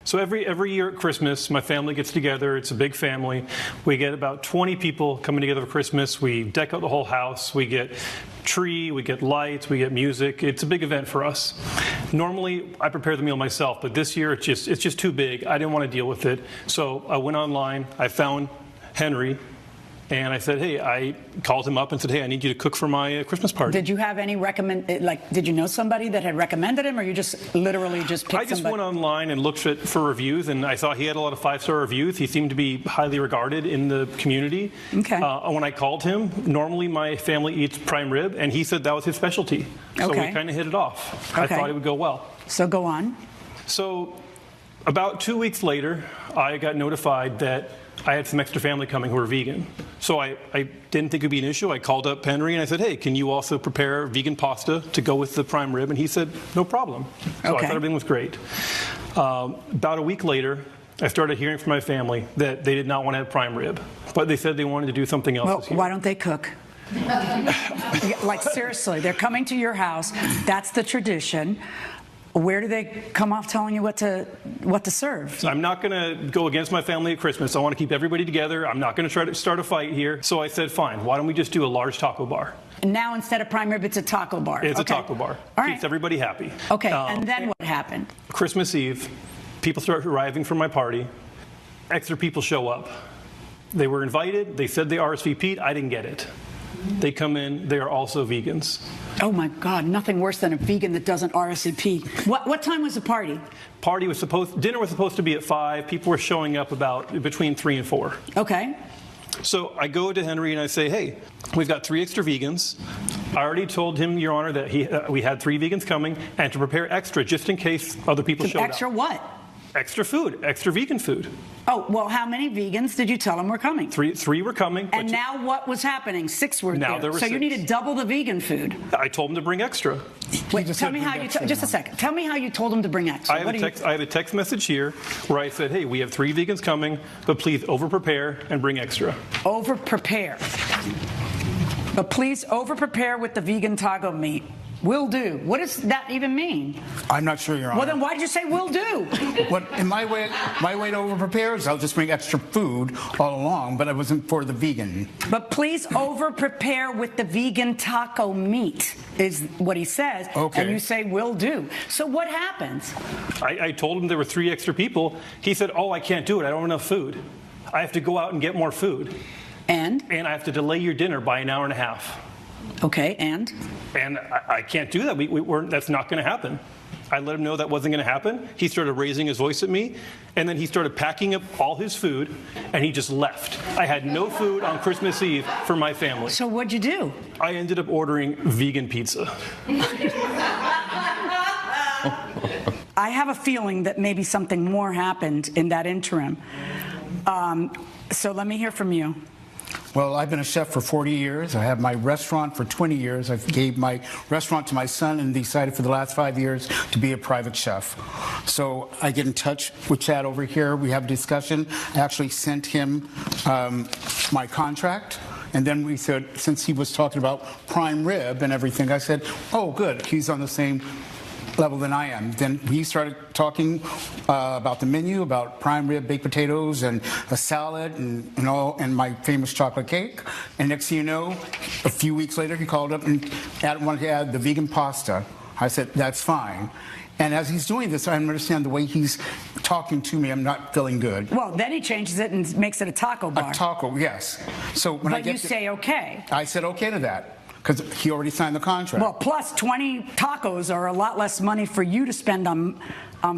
So every year at Christmas, my family gets together. It's a big family. We get about 20 people coming together for Christmas. We deck out the whole house. We get tree, we get lights, we get music. It's a big event for us. Normally, I prepare the meal myself, but this year it's just too big. I didn't want to deal with it. So I went online. I found Henry. And I said, hey, I called him up and said, hey, I need you to cook for my Christmas party. Did you have any did you know somebody that had recommended him, or you just literally just picked I just went online and looked for reviews, and I saw he had a lot of 5-star reviews. He seemed to be highly regarded in the community. Okay. When I called him, normally my family eats prime rib, and he said that was his specialty. So we kind of hit it off. Okay. I thought it would go well. So go on. So about 2 weeks later, I got notified that I had some extra family coming who were vegan. So I didn't think it would be an issue. I called up Henry and I said, hey, can you also prepare vegan pasta to go with the prime rib? And he said, no problem. So I thought everything was great. About a week later, I started hearing from my family that they did not want to have prime rib, but they said they wanted to do something else this year. Why don't they cook? Like, seriously, they're coming to your house. That's the tradition. Where do they come off telling you what to serve? So I'm not going to go against my family at Christmas. I want to keep everybody together. I'm not going to try to start a fight here. So I said, fine, why don't we just do a large taco bar? And now instead of prime rib, it's a taco bar. It's a taco bar. All right. Keeps everybody happy. Okay, and then what happened? Christmas Eve, people start arriving for my party. Extra people show up. They were invited. They said they RSVP'd. I didn't get it. They come in. They are also vegans. Oh my God! Nothing worse than a vegan that doesn't RSVP. What time was the party? Dinner was supposed to be at 5. People were showing up about between 3 and 4. Okay. So I go to Henry and I say, hey, we've got 3 extra vegans. I already told him, Your Honor, that we had 3 vegans coming, and to prepare extra just in case other people showed up. Extra what? Extra food, extra vegan food. Oh, well, how many vegans did you tell them were coming? 3 were coming. And now what was happening? 6 were now there. There were so 6. You need to double the vegan food. I told them to bring extra. Wait, tell me how you just a second. Tell me how you told them to bring extra. I have a text message here where I said, hey, we have 3 vegans coming, but please over-prepare and bring extra. Over-prepare. But please over-prepare with the vegan taco meat. Will do. What does that even mean? I'm not sure, Your Honor. Well, then why did you say will do? What, in my way to over-prepare is I'll just bring extra food all along, but it wasn't for the vegan. But please over-prepare with the vegan taco meat, is what he says. Okay. And you say will do. So what happens? I told him there were 3 extra people. He said, oh, I can't do it. I don't have enough food. I have to go out and get more food. And I have to delay your dinner by an hour and a half. Okay, and I can't do that. That's not going to happen. I let him know that wasn't going to happen. He started raising his voice at me, and then he started packing up all his food, and he just left. I had no food on Christmas Eve for my family. So what'd you do? I ended up ordering vegan pizza. I have a feeling that maybe something more happened in that interim. So let me hear from you. Well, I've been a chef for 40 years. I have my restaurant for 20 years. I gave my restaurant to my son and decided for the last 5 years to be a private chef. So I get in touch with Chad over here. We have a discussion. I actually sent him my contract. And then we said, since he was talking about prime rib and everything, I said, oh, good. He's on the same level than I am. Then he started talking about the menu, about prime rib, baked potatoes, and a salad, and my famous chocolate cake. And next thing you know, a few weeks later, he called up and wanted to add the vegan pasta. I said, that's fine. And as he's doing this, I understand the way he's talking to me, I'm not feeling good. Well, then he changes it and makes it a taco bar. A taco, yes. So when but you say okay. I said okay to that. Because he already signed the contract. Well, plus 20 tacos are a lot less money for you to spend on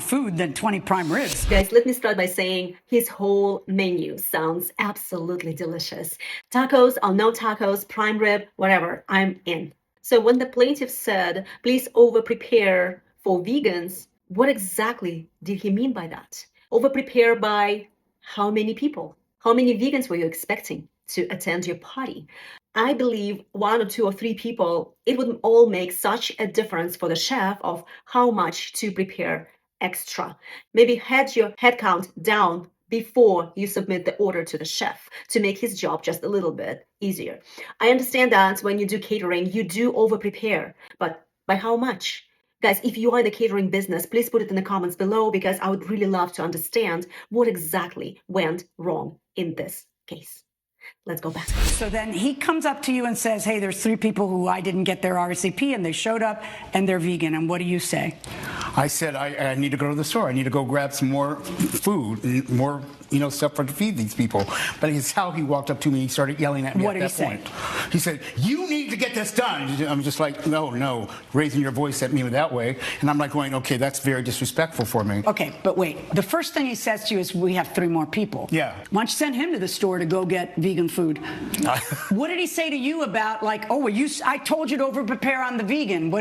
food than 20 prime ribs. Guys, let me start by saying his whole menu sounds absolutely delicious. Tacos or no tacos, prime rib, whatever, I'm in. So when the plaintiff said, please over-prepare for vegans, what exactly did he mean by that? Over-prepare by how many people? How many vegans were you expecting to attend your party? I believe 1 or 2 or 3 people, it would all make such a difference for the chef of how much to prepare extra. Maybe head your head count down before you submit the order to the chef to make his job just a little bit easier. I understand that when you do catering, you do over prepare, but by how much? Guys, if you are in the catering business, please put it in the comments below because I would really love to understand what exactly went wrong in this case. Let's go back. So then he comes up to you and says, hey, there's 3 people who I didn't get their RSVP and they showed up and they're vegan. And what do you say? I said, I need to go to the store. I need to go grab some more food, and more, stuff to feed these people. But it's how he walked up to me. He started yelling at me What at did that he point. say? He said, you need to get this done. I'm just like, no, raising your voice at me that way. And I'm like going, okay, that's very disrespectful for me. Okay, but wait. The first thing he says to you is, we have 3 more people. Yeah. Why don't you send him to the store to go get vegan food? What did he say to you about, like, oh, well, I told you to over-prepare on the vegan?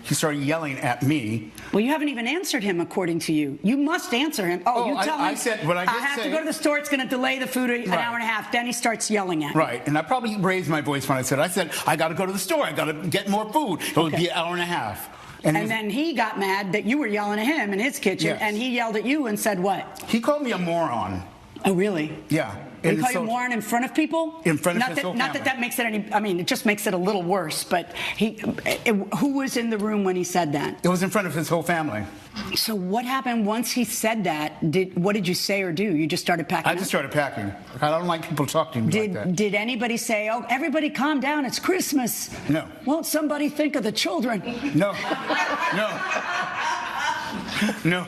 He started yelling at me. Well, you haven't even answered him, according to you. You must answer him. You tell him, I said what I did have say. to go to the store. It's going to delay the food an hour and a half. Then he starts yelling at me. Right, and I probably raised my voice when I said, I got to go to the store. I got to get more food. It would be an hour and a half. And then he got mad that you were yelling at him in his kitchen, Yes. and he yelled at you and said what? He called me a moron. Oh, really? Yeah. He called you a moron in front of people? In front of not his that, whole Not family. that makes it it just makes it a little worse, but who was in the room when he said that? It was in front of his whole family. So what happened once he said that? What did you say or do? You just started packing I just started packing. I don't like people talking to me like that. Did anybody say, oh, everybody calm down, it's Christmas? No. Won't somebody think of the children? No. No.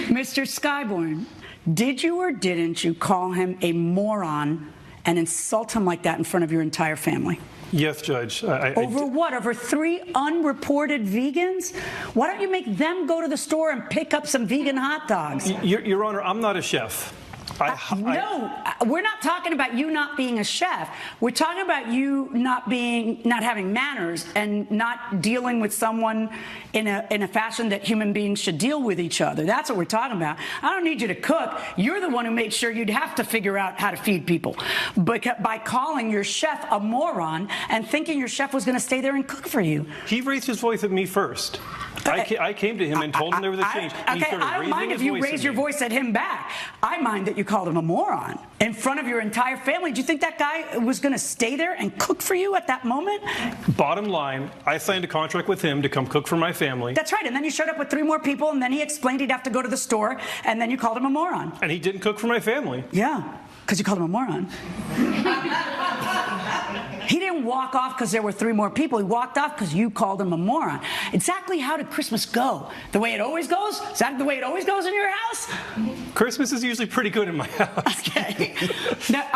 Mr. Skyborn, did you or didn't you call him a moron and insult him like that in front of your entire family? Yes, Judge. Over what? Over 3 unreported vegans? Why don't you make them go to the store and pick up some vegan hot dogs? Your Honor, I'm not a chef. No, we're not talking about you not being a chef. We're talking about you not having manners and not dealing with someone in a fashion that human beings should deal with each other. That's what we're talking about. I don't need you to cook. You're the one who made sure you'd have to figure out how to feed people. But by calling your chef a moron and thinking your chef was going to stay there and cook for you. He raised his voice at me first. I came to him and told him there was a change. And he started I don't raising mind his if you voice raise at your me. voice at him back. I mind that you called him a moron in front of your entire family. Do you think that guy was going to stay there and cook for you at that moment? Bottom line, I signed a contract with him to come cook for my family. That's right. And then you showed up with 3 more people, and then he explained he'd have to go to the store, and then you called him a moron. And he didn't cook for my family. Yeah, because you called him a moron. He didn't walk off because there were 3 more people. He walked off because you called him a moron. Exactly how did Christmas go? The way it always goes? Is that the way it always goes in your house? Christmas is usually pretty good in my house. Okay. Now,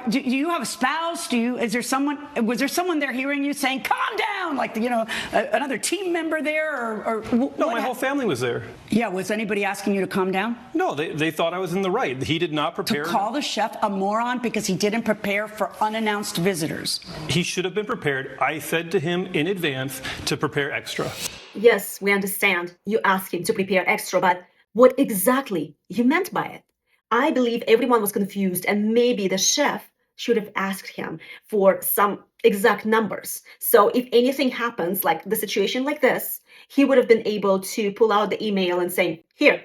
do you have a spouse? Was there someone there hearing you saying, calm down, like, another team member there? Or No, my whole family was there. Yeah, was anybody asking you to calm down? No, they thought I was in the right. He did not prepare. To call the chef a moron because he didn't prepare for unannounced visitors. He should have been prepared. I said to him in advance to prepare extra. Yes, we understand. You asked him to prepare extra, but what exactly you meant by it? I believe everyone was confused, and maybe the chef should have asked him for some exact numbers. So if anything happens, like the situation like this, he would have been able to pull out the email and say, here,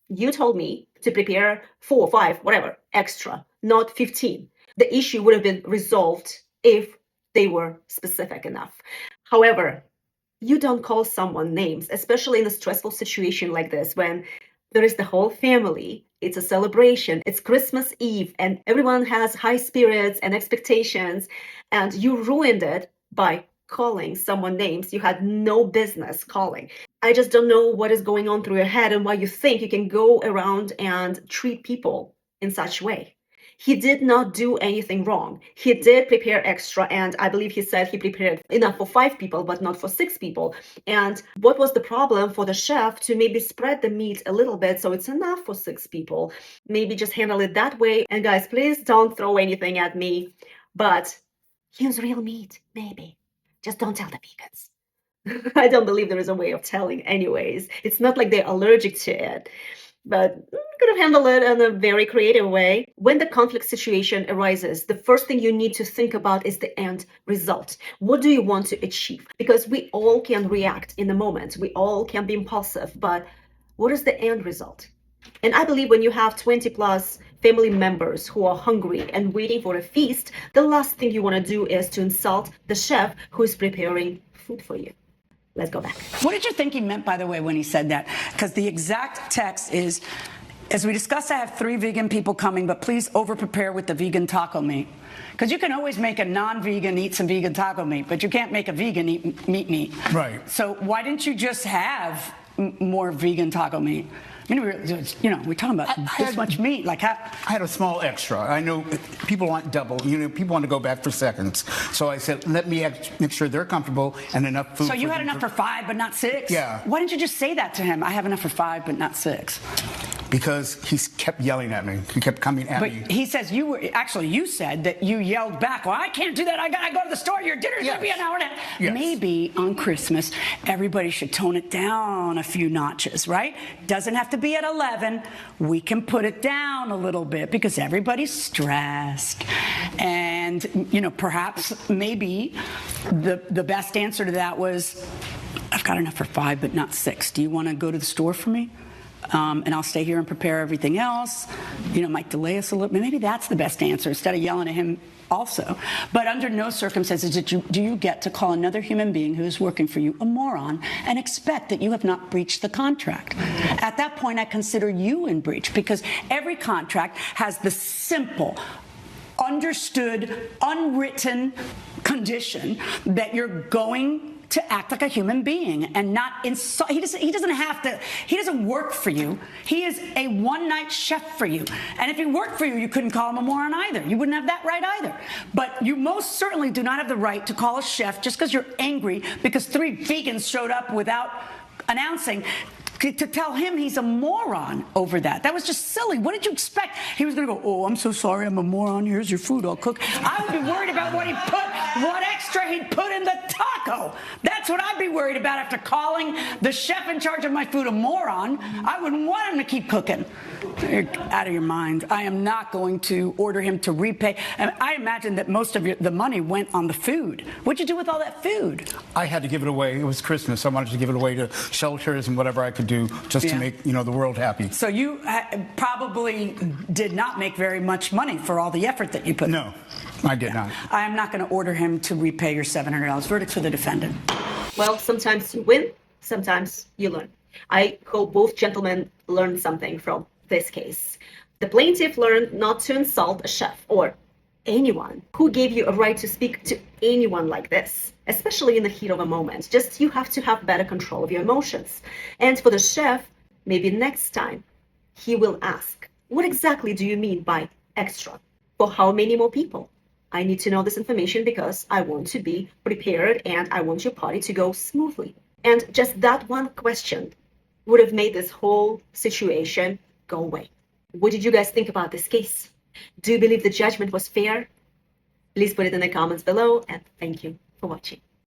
you told me to prepare 4 or 5, whatever, extra, not 15. The issue would have been resolved if they were specific enough. However, you don't call someone names, especially in a stressful situation like this when there is the whole family. It's a celebration. It's Christmas Eve and everyone has high spirits and expectations, and you ruined it by calling someone names you had no business calling. I just don't know what is going on through your head and why you think you can go around and treat people in such a way. He did not do anything wrong. He did prepare extra, and I believe he said he prepared enough for 5 people, but not for 6 people. And what was the problem for the chef to maybe spread the meat a little bit so it's enough for 6 people? Maybe just handle it that way. And guys, please don't throw anything at me, but use real meat, maybe. Just don't tell the vegans. I don't believe there is a way of telling anyways. It's not like they're allergic to it. But could have handled it in a very creative way. When the conflict situation arises, the first thing you need to think about is the end result. What do you want to achieve? Because we all can react in the moment. We all can be impulsive, but what is the end result? And I believe when you have 20 plus family members who are hungry and waiting for a feast, the last thing you want to do is to insult the chef who is preparing food for you. Let's go back. What did you think he meant, by the way, when he said that? Because the exact text is, as we discussed, I have 3 vegan people coming, but please over-prepare with the vegan taco meat. Because you can always make a non-vegan eat some vegan taco meat, but you can't make a vegan eat meat. Right. So why didn't you just have more vegan taco meat? I mean, we're talking about this much meat. Like, how? I had a small extra. I know people want double. People want to go back for seconds. So I said, let me make sure they're comfortable and enough food. So you had enough for 5, but not 6? Yeah. Why didn't you just say that to him? I have enough for 5, but not 6. Because he kept yelling at me. He kept coming at But me. he says you said that you yelled back, well, I can't do that. I got to go to the store. Your dinner's going to be an hour and a half. Yes. Maybe on Christmas, everybody should tone it down a few notches, right? Doesn't have to be at 11. We can put it down a little bit because everybody's stressed. And, perhaps maybe the best answer to that was, I've got enough for 5, but not 6. Do you want to go to the store for me? And I'll stay here and prepare everything else. Might delay us a little. Maybe that's the best answer instead of yelling at him also. But under no circumstances do you get to call another human being who is working for you a moron and expect that you have not breached the contract. At that point, I consider you in breach because every contract has the simple, understood, unwritten condition that you're going to act like a human being and not insult. He doesn't work for you. He is a one-night chef for you. And if he worked for you, you couldn't call him a moron either. You wouldn't have that right either. But you most certainly do not have the right to call a chef just because you're angry because 3 vegans showed up without announcing, to tell him he's a moron over that. That was just silly. What did you expect? He was going to go, oh, I'm so sorry, I'm a moron. Here's your food, I'll cook. I would be worried about what extra he'd put in the taco. That's what I'd be worried about after calling the chef in charge of my food a moron. I wouldn't want him to keep cooking. You're out of your mind. I am not going to order him to repay. And I imagine that most of the money went on the food. What'd you do with all that food? I had to give it away. It was Christmas. I wanted to give it away to shelters and whatever I could do just to make the world happy. So you probably did not make very much money for all the effort that you put in. No, I did not. I am not going to order him to repay your $700. Verdict for the defendant. Well, sometimes you win, sometimes you learn. I hope both gentlemen learned something from this case. The plaintiff learned not to insult a chef or anyone. Who gave you a right to speak to anyone like this, especially in the heat of a moment? Just you have to have better control of your emotions. And for the chef, maybe next time he will ask, what exactly do you mean by extra? For how many more people? I need to know this information because I want to be prepared and I want your party to go smoothly. And just that one question would have made this whole situation go away. What did you guys think about this case? Do you believe the judgment was fair? Please put it in the comments below, and thank you for watching.